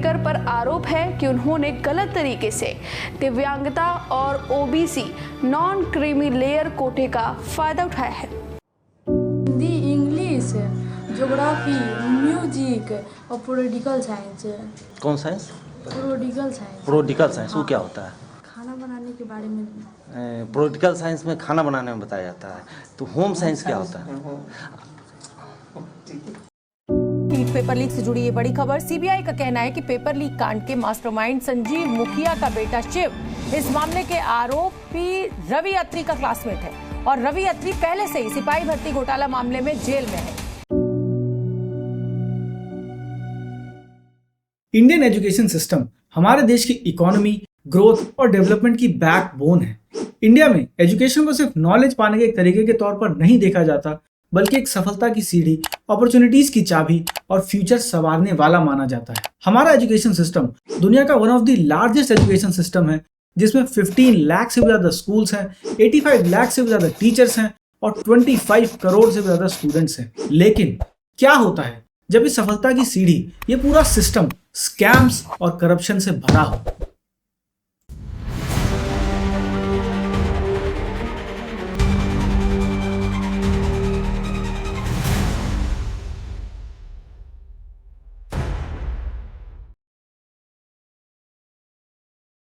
Speaker पर आरोप है कि उन्होंने गलत तरीके से दिव्यांगता और ओबीसी नॉन क्रीमी लेयर कोटे का फायदा उठाया है। हिंदी, इंग्लिश, ज्योग्राफी, म्यूजिक और पॉलिटिकल साइंस। कौन science? Political science. Political science वो क्या होता है? खाना बनाने के बारे में। पॉलिटिकल साइंस में खाना बनाने में बताया जाता है। तो होम साइंस क्या होता है? पेपर लीक से जुड़ी ये बड़ी खबर। सीबीआई का कहना है कि पेपर लीक कांड के मास्टरमाइंड संजीव मुखिया का बेटा शिव इस मामले के आरोपी रवि अत्री का क्लासमेट है और रवि अत्री पहले से ही सिपाही भर्ती घोटाला मामले में जेल में है। इंडियन एजुकेशन सिस्टम हमारे देश की इकोनॉमी, ग्रोथ और डेवलपमेंट की बैकबोन है। इंडिया में एजुकेशन को सिर्फ नॉलेज पाने के एक तरीके के तौर पर नहीं देखा जाता, बल्कि एक सफलता की सीढ़ी, अपॉर्चुनिटीज की चाबी और फ्यूचर संवारने वाला माना जाता है। हमारा एजुकेशन सिस्टम दुनिया का one of the largest education system है, जिसमें 15 लाख से भी ज्यादा स्कूल्स हैं, 85 लाख से भी ज्यादा टीचर्स हैं और 25 करोड़ से भी ज्यादा स्टूडेंट्स हैं। लेकिन क्या होता है जब इस सफलता की सीढ़ी, ये पूरा सिस्टम स्कैम्स और करप्शन से भरा हो?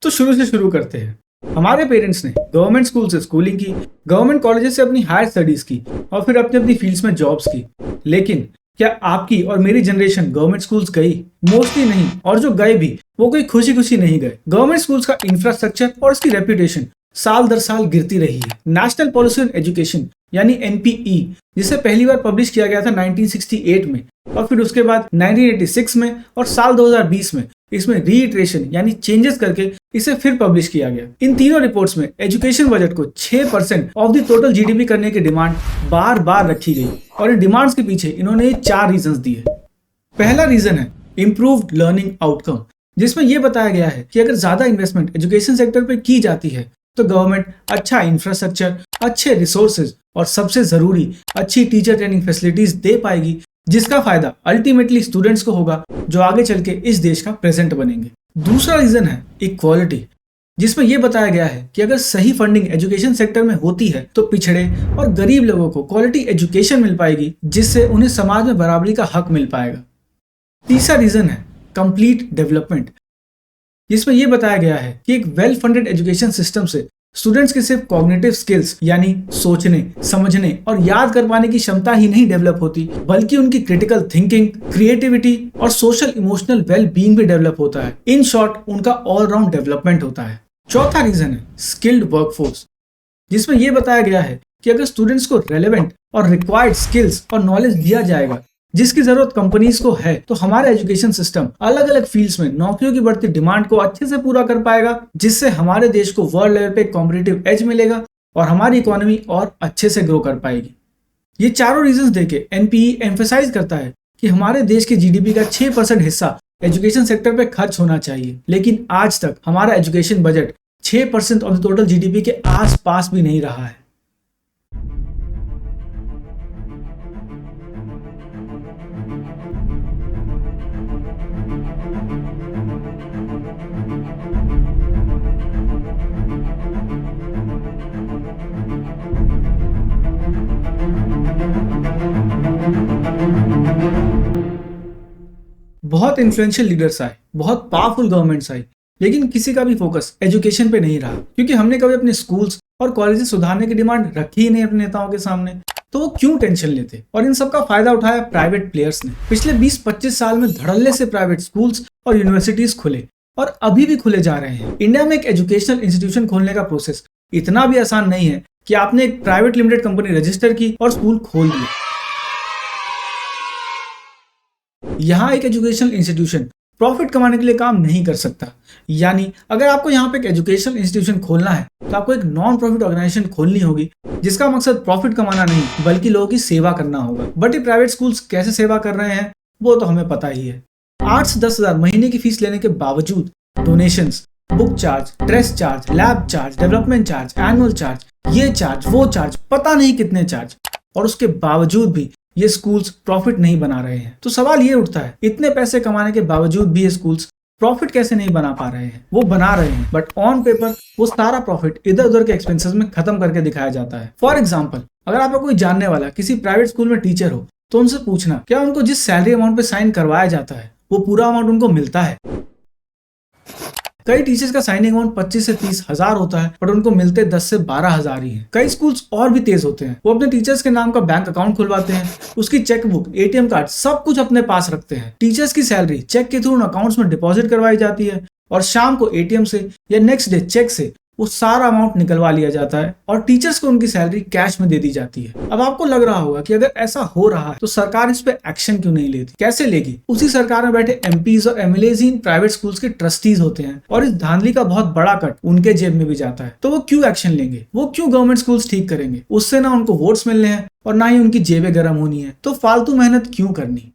तो शुरू से शुरू करते हैं। हमारे पेरेंट्स ने गवर्नमेंट स्कूल से स्कूलिंग की, गवर्नमेंट कॉलेजेस से अपनी हायर स्टडीज की और फिर अपनी अपनी फील्ड्स में जॉब्स की। लेकिन क्या आपकी और मेरी जनरेशन गवर्नमेंट स्कूल्स गई? मोस्टली नहीं, और जो गए भी वो कोई खुशी खुशी नहीं गए। गवर्नमेंट स्कूल्स का इंफ्रास्ट्रक्चर और उसकी रेप्यूटेशन साल दर साल गिरती रही है। नेशनल पॉलिसी ऑन एजुकेशन यानी एनपीई, जिसे पहली बार पब्लिश किया गया था 1968 में और फिर उसके बाद 1986 में और साल 2020 में इसमें रीइटरेशन यानी चेंजेस करके इसे फिर पब्लिश किया गया। इन तीनों रिपोर्ट्स में एजुकेशन बजट को 6% ऑफ द टोटल जीडीपी करने की डिमांड बार बार रखी गई और इन डिमांड्स के पीछे इन्होंने 4 रीजंस दिए। पहला रीजन है इम्प्रूव्ड लर्निंग आउटकम, जिसमें यह बताया गया है कि अगर ज्यादा इन्वेस्टमेंट एजुकेशन सेक्टर पर की जाती है तो गवर्नमेंट अच्छा इंफ्रास्ट्रक्चर, अच्छे रिसोर्सेज और सबसे जरूरी अच्छी टीचर ट्रेनिंग फैसिलिटीज दे पाएगी, जिसका फायदा अल्टीमेटली स्टूडेंट्स को होगा जो आगे चल के इस देश का प्रेजेंट बनेंगे। दूसरा रीजन है इक्वालिटी, जिसमें यह बताया गया है कि अगर सही फंडिंग एजुकेशन सेक्टर में होती है तो पिछड़े और गरीब लोगों को क्वालिटी एजुकेशन मिल पाएगी, जिससे उन्हें समाज में बराबरी का हक मिल पाएगा। तीसरा रीजन है कंप्लीट डेवलपमेंट, जिसमें यह बताया गया है कि एक वेल फंडेड एजुकेशन सिस्टम से स्टूडेंट्स की सिर्फ कॉग्निटिव स्किल्स यानी सोचने, समझने और याद कर पाने की क्षमता ही नहीं डेवलप होती, बल्कि उनकी क्रिटिकल थिंकिंग, क्रिएटिविटी और सोशल इमोशनल वेल बीइंग भी डेवलप होता है। इन शॉर्ट, उनका ऑलराउंड डेवलपमेंट होता है। चौथा रीजन है स्किल्ड वर्कफोर्स, जिसमें यह बताया गया है कि अगर स्टूडेंट्स को रेलेवेंट और रिक्वायर्ड स्किल्स और नॉलेज दिया जाएगा जिसकी जरूरत कंपनीज को है, तो हमारा एजुकेशन सिस्टम अलग अलग फील्ड्स में नौकरियों की बढ़ती डिमांड को अच्छे से पूरा कर पाएगा, जिससे हमारे देश को वर्ल्ड लेवल पे कॉम्पिटिटिव एज मिलेगा और हमारी इकोनॉमी और अच्छे से ग्रो कर पाएगी। ये चारों रीजंस देके एनपीई एम्फसाइज करता है कि हमारे देश के जीडीपी का 6% हिस्सा एजुकेशन सेक्टर पे खर्च होना चाहिए, लेकिन आज तक हमारा education budget 6% of the total GDP के आसपास भी नहीं रहा है। बहुत इन्फ्लुएंशियल लीडर्स आए, बहुत पावरफुल गवर्नमेंट्स आई, लेकिन किसी का भी फोकस एजुकेशन पे नहीं रहा, क्योंकि हमने कभी अपने स्कूल्स और कॉलेजेस सुधारने की डिमांड रखी ही नहीं अपने नेताओं के सामने। तो वो क्यों टेंशन लेते? और इन सब का फायदा उठाया प्राइवेट प्लेयर्स ने। पिछले 20-25 साल में धड़ल्ले से प्राइवेट स्कूल्स और यूनिवर्सिटीज खुले और अभी भी खुले जा रहे हैं। इंडिया में एक एजुकेशनल इंस्टीट्यूशन खोलने का प्रोसेस इतना भी आसान नहीं है कि आपने एक प्राइवेट लिमिटेड कंपनी रजिस्टर की और स्कूल खोल दिया। यहाँ एक एजुकेशनल इंस्टीट्यूशन प्रॉफिट कमाने के लिए काम नहीं कर सकता। यानी अगर आपको यहाँ पे एक एजुकेशनल इंस्टीट्यूशन खोलना है तो आपको एक नॉन प्रॉफिट ऑर्गेनाइजेशन खोलनी होगी, जिसका मकसद प्रॉफिट कमाना नहीं बल्कि लोगों की सेवा करना होगा। बट ये प्राइवेट स्कूल्स कैसे सेवा कर रहे हैं वो तो हमें पता ही है। 8 से 10 हजार महीने की फीस लेने के बावजूद donations, book charge, dress charge, lab charge, development charge, annual charge, ये चार्ज, वो चार्ज, पता नहीं कितने चार्ज, और उसके बावजूद भी ये स्कूल्स प्रॉफिट नहीं बना रहे हैं। तो सवाल ये उठता है, इतने पैसे कमाने के बावजूद भी ये स्कूल्स प्रॉफिट कैसे नहीं बना पा रहे हैं, वो बना रहे हैं, बट ऑन पेपर वो सारा प्रॉफिट इधर उधर के एक्सपेंसेस में खत्म करके दिखाया जाता है। फॉर एग्जाम्पल, अगर आपका कोई जानने वाला किसी प्राइवेट स्कूल में टीचर हो तो उनसे पूछना क्या उनको जिस सैलरी अमाउंट पे साइन करवाया जाता है वो पूरा अमाउंट उनको मिलता है। कई टीचर्स का साइनिंग अमाउंट 25 से 30 हजार होता है, बट उनको मिलते 10 से 12 हजार ही है। कई स्कूल्स और भी तेज होते हैं, वो अपने टीचर्स के नाम का बैंक अकाउंट खुलवाते हैं, उसकी चेकबुक, एटीएम कार्ड सब कुछ अपने पास रखते हैं। टीचर्स की सैलरी चेक के थ्रू उन अकाउंट्स में डिपॉजिट करवाई जाती है और शाम को एटीएम से या नेक्स्ट डे चेक से वो सारा अमाउंट निकलवा लिया जाता है और टीचर्स को उनकी सैलरी कैश में दे दी जाती है। अब आपको लग रहा होगा कि अगर ऐसा हो रहा है तो सरकार इस पे एक्शन क्यों नहीं लेती? कैसे लेगी? उसी सरकार में बैठे एमपीज और एमएलएज इन प्राइवेट स्कूल्स के ट्रस्टीज होते हैं और इस धांधली का बहुत बड़ा कट उनके जेब में भी जाता है। तो वो क्यों एक्शन लेंगे? वो क्यों गवर्नमेंट स्कूल्स ठीक करेंगे? उससे ना उनको वोट्स मिलने हैं और ना ही उनकी जेबें गर्म होनी है, तो फालतू मेहनत क्यों करनी?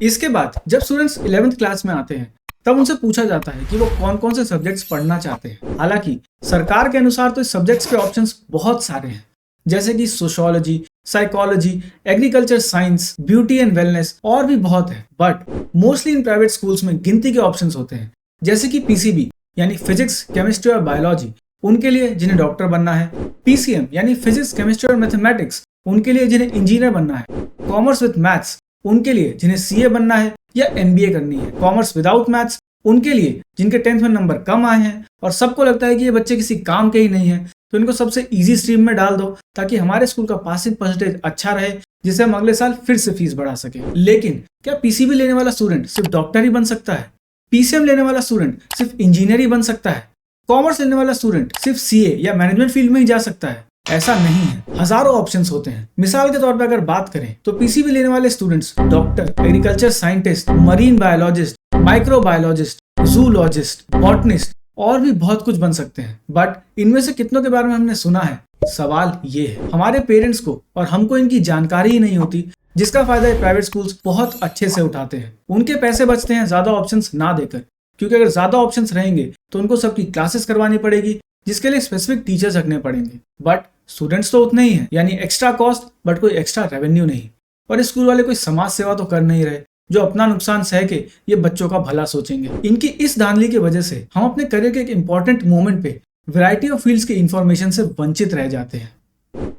इसके बाद जब स्टूडेंट्स 11th क्लास में आते हैं तब उनसे पूछा जाता है कि वो कौन कौन से सब्जेक्ट्स पढ़ना चाहते हैं। हालांकि सरकार के अनुसार तो इस सब्जेक्ट्स के ऑप्शंस बहुत सारे हैं, जैसे कि sociology, psychology, agriculture science, beauty and wellness और भी बहुत है। But mostly in private schools में गिनती के ऑप्शंस होते हैं, जैसे कि पीसीबी यानी फिजिक्स, केमिस्ट्री और बायोलॉजी उनके लिए जिन्हें डॉक्टर बनना है, पीसीएम यानी फिजिक्स, केमिस्ट्री और मैथमेटिक्स उनके लिए जिन्हें इंजीनियर बनना है, कॉमर्स विद मैथ्स उनके लिए जिन्हें सीए बनना है या एमबीए करनी है, कॉमर्स विदाउट मैथ्स उनके लिए जिनके 10th में नंबर कम आए हैं और सबको लगता है कि ये बच्चे किसी काम के ही नहीं है, तो इनको सबसे इजी स्ट्रीम में डाल दो ताकि हमारे स्कूल का पासिंग परसेंटेज अच्छा रहे, जिससे हम अगले साल फिर से फीस बढ़ा सके। लेकिन क्या पीसीबी लेने वाला स्टूडेंट सिर्फ डॉक्टर ही बन सकता है? पीसीएम लेने वाला स्टूडेंट सिर्फ इंजीनियर ही बन सकता है? कॉमर्स लेने वाला स्टूडेंट सिर्फ सीए या मैनेजमेंट फील्ड में ही जा सकता है? ऐसा नहीं है, हजारों ऑप्शंस होते हैं। मिसाल के तौर पर अगर बात करें तो पीसीबी लेने वाले students doctor, agriculture scientist, marine biologist, microbiologist, zoologist, botanist और भी बहुत कुछ बन सकते हैं। बट इनमें से कितनों के बारे में हमने सुना है? सवाल ये है, हमारे पेरेंट्स को और हमको इनकी जानकारी ही नहीं होती, जिसका फायदा प्राइवेट स्कूल्स बहुत अच्छे से उठाते हैं। उनके पैसे बचते हैं ज्यादा ऑप्शंस ना देकर, क्योंकि अगर ज्यादा ऑप्शंस रहेंगे तो उनको सबकी क्लासेस करवानी पड़ेगी, जिसके लिए स्पेसिफिक टीचर्स रखने पड़ेंगे। बट स्टूडेंट्स तो उतने ही हैं, यानी एक्स्ट्रा कॉस्ट बट कोई एक्स्ट्रा रेवेन्यू नहीं। और स्कूल वाले कोई समाज सेवा तो कर नहीं रहे जो अपना नुकसान सह के ये बच्चों का भला सोचेंगे। इनकी इस धांधली की वजह से हम अपने करियर के एक इंपॉर्टेंट मोमेंट पे वैरायटी ऑफ फील्ड्स के इंफॉर्मेशन से वंचित रह जाते हैं।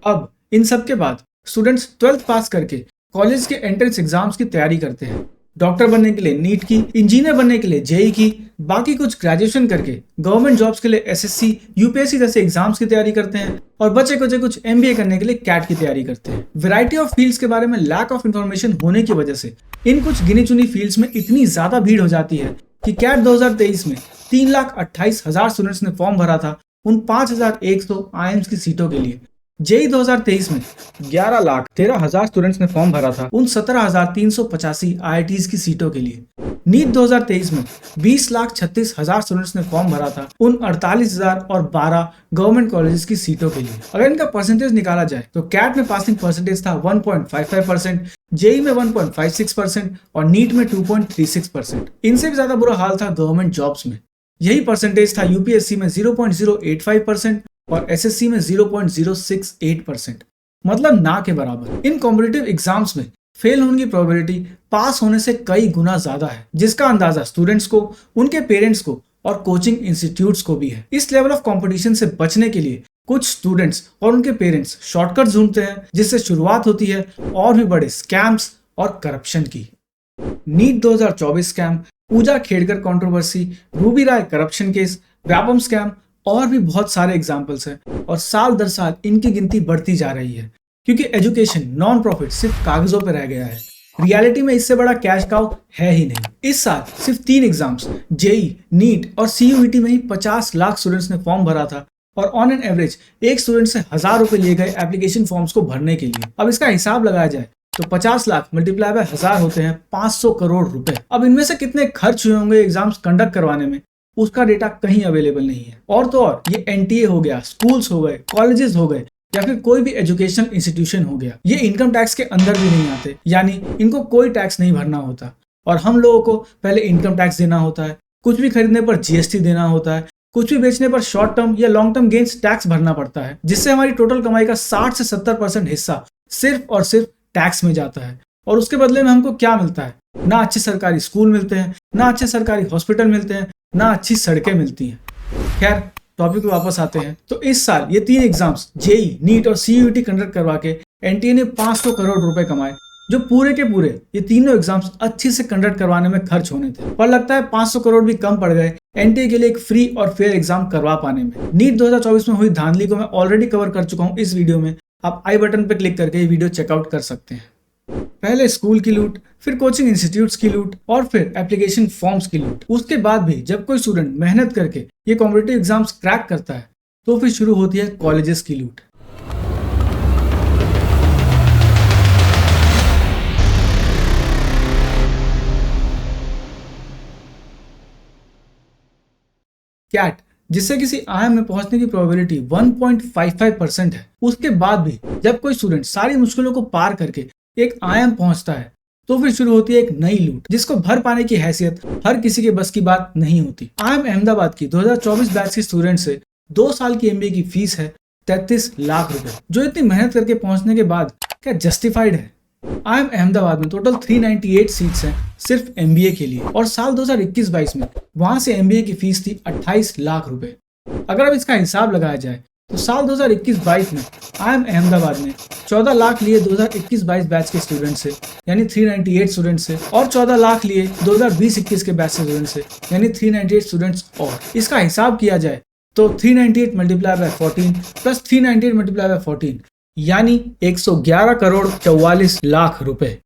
अब इन सब के बाद स्टूडेंट्स 12th पास करके कॉलेज के एंट्रेंस एग्जाम्स की तैयारी करते हैं, डॉक्टर बनने के लिए नीट की, इंजीनियर बनने के लिए जेई की, बाकी कुछ ग्रेजुएशन करके गवर्नमेंट जॉब्स के लिए एसएससी, यूपीएससी जैसे एग्जाम्स की तैयारी करते हैं और बचे कुछ एमबीए करने के लिए कैट की तैयारी करते हैं। वैरायटी ऑफ फील्ड्स के बारे में लैक ऑफ इंफॉर्मेशन होने की वजह से इन कुछ गिनी चुनी फील्ड्स में इतनी ज्यादा भीड़ हो जाती है कि कैट 2023 में 3,28,000 स्टूडेंट्स ने फॉर्म भरा था उन 5,100 आईएम्स की सीटों के लिए। जेई 2023 में 11,13,000 स्टूडेंट्स ने फॉर्म भरा था उन 17,385 आईआईटीज की सीटों के लिए। नीट 2023 में 20,36,000 स्टूडेंट्स ने फॉर्म भरा था उन 48,012 गवर्नमेंट कॉलेजेस की सीटों के लिए। अगर इनका परसेंटेज निकाला जाए तो कैट में पासिंग परसेंटेज था 1.55%, जेई में 1.56% और नीट में 2.36%। इनसे भी ज्यादा बुरा हाल था गवर्नमेंट जॉब्स में। यही परसेंटेज था यूपीएससी में 0.085% और एसएससी में 0.068%, मतलब ना के बराबर। इन कॉम्पिटिटिव एग्जाम्स में फेल होने की प्रोबेबिलिटी पास होने से कई गुना ज्यादा है, जिसका अंदाजा स्टूडेंट्स को, उनके पेरेंट्स को और कोचिंग इंस्टीट्यूट्स को भी है। इस लेवल ऑफ कंपटीशन से बचने के लिए कुछ स्टूडेंट्स और उनके पेरेंट्स शॉर्टकट ढूंढते हैं, जिससे शुरुआत होती है और भी बड़े स्कैम्स और करप्शन की। नीट 2024 स्कैम, पूजा खेड़कर कंट्रोवर्सी, रूबी राय करप्शन केस, व्यापम स्कैम और भी बहुत सारे एग्जाम्पल्स हैं और साल दर साल इनकी गिनती बढ़ती जा रही है, क्योंकि एजुकेशन नॉन प्रॉफिट सिर्फ कागजों पर रह गया है। रियलिटी में इससे बड़ा कैश काउ है ही नहीं। इस साल सिर्फ 3 एग्जाम्स जेई, नीट और सीयूईटी में ही 50 लाख स्टूडेंट्स ने फॉर्म भरा था और ऑन एन एवरेज एक स्टूडेंट से 1,000 रुपए लिए गए एप्लीकेशन फॉर्म्स को भरने के लिए। अब इसका हिसाब लगाया जाए तो 50 लाख मल्टीप्लाई बाय 1,000 होते हैं 500 करोड़ रुपए। अब इनमें से कितने खर्च हुए होंगे एग्जाम्स कंडक्ट करवाने में, उसका डेटा कहीं अवेलेबल नहीं है। और तो और ये एनटीए हो गया, स्कूल्स हो गए, कॉलेजेस हो गए या फिर कोई भी एजुकेशनल इंस्टीट्यूशन हो गया, ये इनकम टैक्स के अंदर भी नहीं आते, यानी इनको कोई टैक्स नहीं भरना होता। और हम लोगों को पहले इनकम टैक्स देना होता है, कुछ भी खरीदने पर जीएसटी देना होता है, कुछ भी बेचने पर शॉर्ट टर्म या लॉन्ग टर्म गेन्स टैक्स भरना पड़ता है, जिससे हमारी टोटल कमाई का 60 से 70% हिस्सा सिर्फ और सिर्फ टैक्स में जाता है। और उसके बदले में हमको क्या मिलता है? ना अच्छे सरकारी स्कूल मिलते हैं, ना अच्छे सरकारी हॉस्पिटल मिलते हैं, ना अच्छी सड़कें मिलती हैं। खैर, टॉपिक पे वापस आते हैं। तो इस साल ये 3 एग्जाम्स जेई, नीट और सीयूईटी कंडक्ट करवा के एनटीए ने 500 करोड़ रुपए कमाए, जो पूरे के पूरे ये तीनों एग्जाम्स अच्छे से कंडक्ट करवाने में खर्च होने थे। पर लगता है 500 करोड़ भी कम पड़ गए एनटीए के लिए एक फ्री और फेयर एग्जाम करवा पाने में। नीट 2024 में हुई धांधली को मैं ऑलरेडी कवर कर चुका हूँ इस वीडियो में। आप आई बटन पर क्लिक करके ये वीडियो चेकआउट कर सकते हैं। पहले स्कूल की लूट, फिर कोचिंग इंस्टीट्यूट्स की लूट और फिर एप्लीकेशन फॉर्म्स की लूट। उसके बाद भी जब कोई स्टूडेंट मेहनत करके ये कॉम्पिटिटिव एग्जाम्स क्रैक करता है तो फिर शुरू होती है कॉलेजेस की लूट। कैट, जिससे किसी आईआईएम में पहुंचने की प्रोबेबिलिटी 1.55% है, उसके बाद भी जब कोई स्टूडेंट सारी मुश्किलों को पार करके एक आईआईएम पहुंचता है तो फिर शुरू होती है एक नई लूट, जिसको भर पाने की हैसियत हर किसी के बस की बात नहीं होती। आईआईएम अहमदाबाद की 2024 बैच के स्टूडेंट से 2 साल की एमबीए की फीस है 33 लाख रुपए, जो इतनी मेहनत करके पहुंचने के बाद क्या जस्टिफाइड है? आईआईएम अहमदाबाद में टोटल 398 सीट्स हैं सिर्फ एमबीए के लिए, और साल 2021-22 में वहां से एमबीए की फीस थी 28 लाख रुपए। अगर अब इसका हिसाब लगाया जाए तो साल 2021-22 में आईआईएम अहमदाबाद ने 14 लाख लिए 2021-22 बैच के स्टूडेंट से, यानी 398 स्टूडेंट से, और 14 लाख लिए 2020-21 के बैच से स्टूडेंट से, यानी 398 स्टूडेंट्स। और इसका हिसाब किया जाए तो 398 multiply by 14 plus 398 multiply by 14 यानी 111 करोड़ 44 लाख रुपए।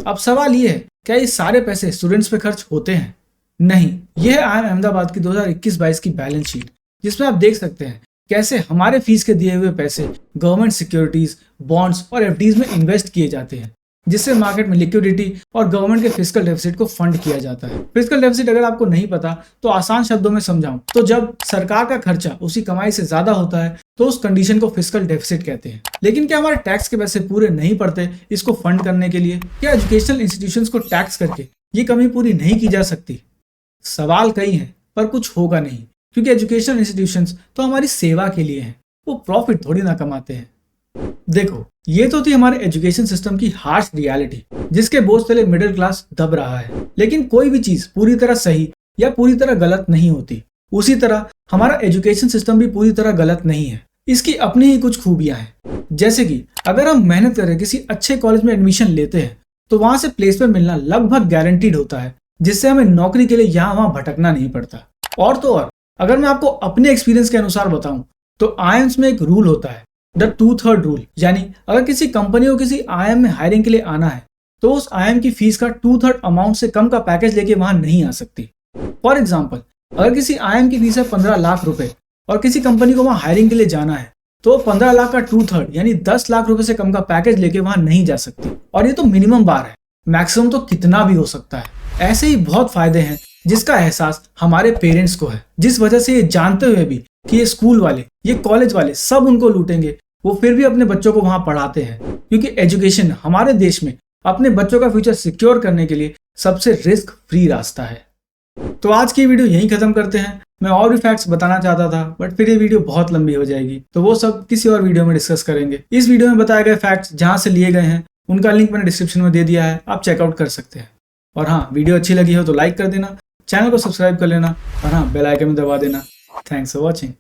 अब सवाल ये है, क्या ये सारे पैसे स्टूडेंट्स पे खर्च होते हैं? नहीं। यह है आईआईएम अहमदाबाद की 2021-22 की बैलेंस शीट, जिसमें आप देख सकते हैं कैसे हमारे फीस के दिए हुए पैसे गवर्नमेंट सिक्योरिटीज, बॉन्ड्स और एफडीज में इन्वेस्ट किए जाते हैं, जिससे मार्केट में लिक्विडिटी और गवर्नमेंट के फिस्कल डेफिसिट को फंड किया जाता है। फिस्कल डेफिसिट अगर आपको नहीं पता तो आसान शब्दों में समझाऊं तो जब सरकार का खर्चा उसकी कमाई से ज्यादा होता है तो उस कंडीशन को फिस्कल डेफिसिट कहते हैं। लेकिन क्या हमारे टैक्स के पैसे पूरे नहीं पड़ते इसको फंड करने के लिए? क्या एजुकेशनल इंस्टीट्यूशंस को टैक्स करके ये कमी पूरी नहीं की जा सकती? सवाल कई हैं, पर कुछ होगा नहीं, क्योंकि एजुकेशनल इंस्टीट्यूशंस तो हमारी सेवा के लिए हैं, वो प्रॉफिट थोड़ी ना कमाते हैं। देखो, ये तो थी हमारे एजुकेशन सिस्टम की हार्श रियलिटी, जिसके बोझ तले मिडिल क्लास दब रहा है। लेकिन कोई भी चीज पूरी तरह सही या पूरी तरह गलत नहीं होती। उसी तरह हमारा एजुकेशन सिस्टम भी पूरी तरह गलत नहीं है। इसकी अपनी ही कुछ खूबियां हैं, जैसे कि अगर हम मेहनत करके किसी अच्छे कॉलेज में एडमिशन लेते हैं तो वहां से प्लेसमेंट मिलना लगभग गारंटीड होता है, जिससे हमें नौकरी के लिए यहाँ वहां भटकना नहीं पड़ता। और तो और, अगर मैं आपको अपने एक्सपीरियंस के अनुसार बताऊं तो आईआईएम्स में एक रूल होता है, द 2/3 रूल, यानी अगर किसी कंपनी को किसी आईआईएम में हायरिंग के लिए आना है तो उस आईआईएम की फीस का 2/3 अमाउंट से कम का पैकेज लेके वहां नहीं आ सकती। फॉर एग्जाम्पल, अगर किसी आईआईएम की फीस है 15 लाख रुपए और किसी कंपनी को वहां हायरिंग के लिए जाना है तो 15 लाख का 2/3 यानी 10 लाख रुपए से कम का पैकेज लेके वहां नहीं जा सकती। और ये तो मिनिमम बार है, मैक्सिमम तो कितना भी हो सकता है। ऐसे ही बहुत फायदे हैं जिसका एहसास हमारे पेरेंट्स को है, जिस वजह से ये जानते हुए भी कि ये स्कूल वाले, ये कॉलेज वाले सब उनको लूटेंगे, वो फिर भी अपने बच्चों को वहां पढ़ाते हैं, क्योंकि एजुकेशन हमारे देश में अपने बच्चों का फ्यूचर सिक्योर करने के लिए सबसे रिस्क फ्री रास्ता है। तो आज की वीडियो यहीं खत्म करते हैं। मैं और भी फैक्ट्स बताना चाहता था, बट फिर ये वीडियो बहुत लंबी हो जाएगी, तो वो सब किसी और वीडियो में डिस्कस करेंगे। इस वीडियो में बताए गए फैक्ट्स जहां से लिए गए हैं उनका लिंक मैंने डिस्क्रिप्शन में दे दिया है, आप चेकआउट कर सकते हैं। और हाँ, वीडियो अच्छी लगी हो तो लाइक कर देना, चैनल को सब्सक्राइब कर लेना, और हाँ, बेल आइकन में दबा देना। Thanks for watching.